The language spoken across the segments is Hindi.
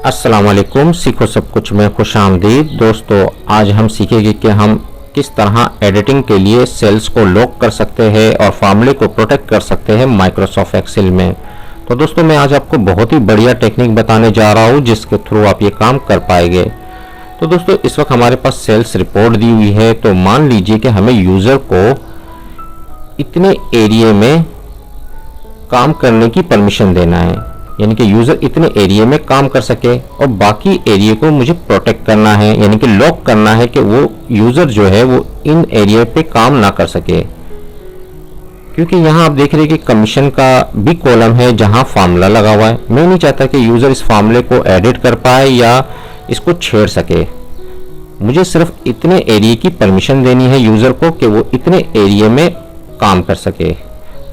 अस्सलाम वालेकुम। सीखो सब कुछ में खुशामदीद। दोस्तों, आज हम सीखेंगे कि हम किस तरह एडिटिंग के लिए सेल्स को लॉक कर सकते हैं और फार्मूले को प्रोटेक्ट कर सकते हैं माइक्रोसॉफ्ट एक्सेल में। तो दोस्तों, मैं आज आपको बहुत ही बढ़िया टेक्निक बताने जा रहा हूँ जिसके थ्रू आप ये काम कर पाएंगे। तो दोस्तों, इस वक्त हमारे पास सेल्स रिपोर्ट दी हुई है। तो मान लीजिए कि हमें यूज़र को इतने एरिया में काम करने की परमिशन देना है, यानी कि यूज़र इतने एरिया में काम कर सके और बाकी एरिया को मुझे प्रोटेक्ट करना है, यानी कि लॉक करना है कि वो यूज़र जो है वो इन एरिया पे काम ना कर सके। क्योंकि यहाँ आप देख रहे हैं कि कमीशन का भी कॉलम है जहाँ फार्मूला लगा हुआ है। मैं नहीं चाहता कि यूज़र इस फार्मूले को एडिट कर पाए या इसको छेड़ सके। मुझे सिर्फ इतने एरिया की परमिशन देनी है यूज़र को कि वो इतने एरिया में काम कर सके।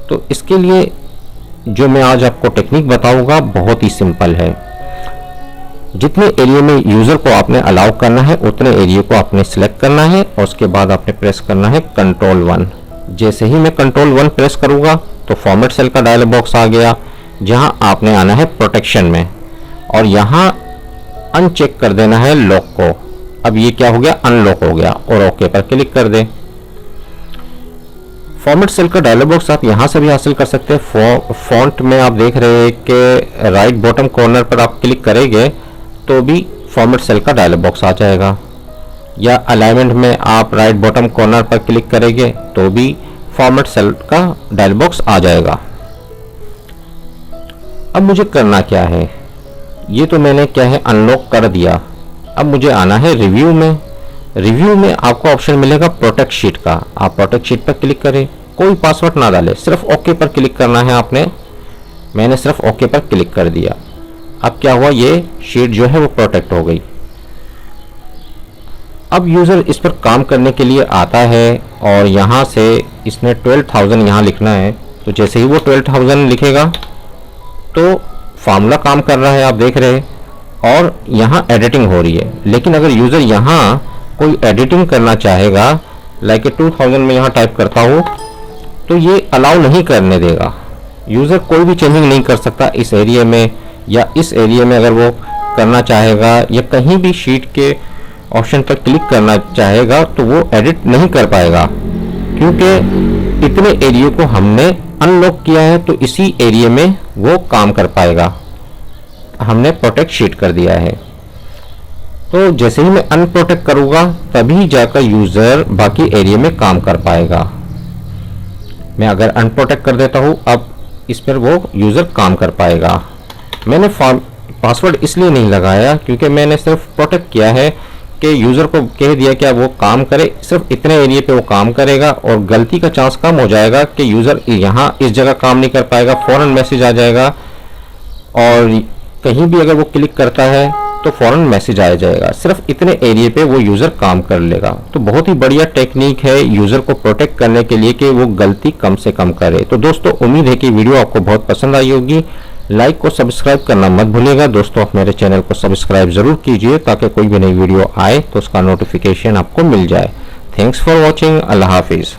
तो इसके लिए जो मैं आज आपको टेक्निक बताऊंगा बहुत ही सिंपल है। जितने एरिया में यूज़र को आपने अलाउ करना है उतने एरिया को आपने सिलेक्ट करना है और उसके बाद आपने प्रेस करना है कंट्रोल 1। जैसे ही मैं कंट्रोल 1 प्रेस करूंगा तो फॉर्मेट सेल का डायलॉग बॉक्स आ गया, जहां आपने आना है प्रोटेक्शन में और यहां अनचेक कर देना है लॉक को। अब ये क्या हो गया, अनलॉक हो गया और ओके पर क्लिक कर दें। फॉर्मेट सेल का डायलॉग बॉक्स आप यहां से भी हासिल कर सकते हैं। फॉन्ट में आप देख रहे हैं कि राइट बॉटम कॉर्नर पर आप क्लिक करेंगे तो भी फॉर्मेट सेल का डायलॉग बॉक्स आ जाएगा, या अलाइनमेंट में आप राइट बॉटम कॉर्नर पर क्लिक करेंगे तो भी फॉर्मेट सेल का डायलॉग बॉक्स आ जाएगा। अब मुझे करना क्या है, ये तो मैंने क्या है अनलॉक कर दिया। अब मुझे आना है रिव्यू में। रिव्यू में आपको ऑप्शन मिलेगा प्रोटेक्ट शीट का। आप प्रोटेक्ट शीट पर क्लिक करें, कोई पासवर्ड ना डालें, सिर्फ ओके पर क्लिक करना है आपने। मैंने सिर्फ ओके पर क्लिक कर दिया। अब क्या हुआ, ये शीट जो है वो प्रोटेक्ट हो गई। अब यूज़र इस पर काम करने के लिए आता है और यहाँ से इसने 12,000 यहाँ लिखना है। तो जैसे ही वो 12,000 लिखेगा तो फार्मूला काम कर रहा है, आप देख रहे हैं, और यहाँ एडिटिंग हो रही है। लेकिन अगर यूज़र यहाँ कोई एडिटिंग करना चाहेगा, लाइक 2000 में यहाँ टाइप करता हूँ, तो ये अलाउ नहीं करने देगा। यूज़र कोई भी चेंजिंग नहीं कर सकता इस एरिया में, या इस एरिया में अगर वो करना चाहेगा या कहीं भी शीट के ऑप्शन पर क्लिक करना चाहेगा तो वो एडिट नहीं कर पाएगा, क्योंकि इतने एरिया को हमने अनलॉक किया है। तो इसी एरिया में वो काम कर पाएगा, हमने प्रोटेक्ट शीट कर दिया है। तो जैसे ही मैं अनप्रोटेक्ट करूंगा तभी जाकर यूज़र बाकी एरिया में काम कर पाएगा। मैं अगर अनप्रोटेक्ट कर देता हूं, अब इस पर वो यूज़र काम कर पाएगा। मैंने पासवर्ड इसलिए नहीं लगाया क्योंकि मैंने सिर्फ प्रोटेक्ट किया है कि यूज़र को कह दिया कि वो काम करे, सिर्फ इतने एरिया पे वो काम करेगा और गलती का चांस कम हो जाएगा कि यूज़र यहाँ इस जगह काम नहीं कर पाएगा, फ़ौरन मैसेज आ जाएगा। और कहीं भी अगर वो क्लिक करता है तो फ़ौरन मैसेज आ जाएगा। सिर्फ इतने एरिया पे वो यूज़र काम कर लेगा। तो बहुत ही बढ़िया टेक्निक है यूज़र को प्रोटेक्ट करने के लिए कि वो गलती कम से कम करे। तो दोस्तों, उम्मीद है कि वीडियो आपको बहुत पसंद आई होगी। लाइक को सब्सक्राइब करना मत भूलिएगा। दोस्तों, आप मेरे चैनल को सब्सक्राइब ज़रूर कीजिए ताकि कोई भी नई वीडियो आए तो उसका नोटिफिकेशन आपको मिल जाए। Thanks for watching. अल्लाह हाफिज़।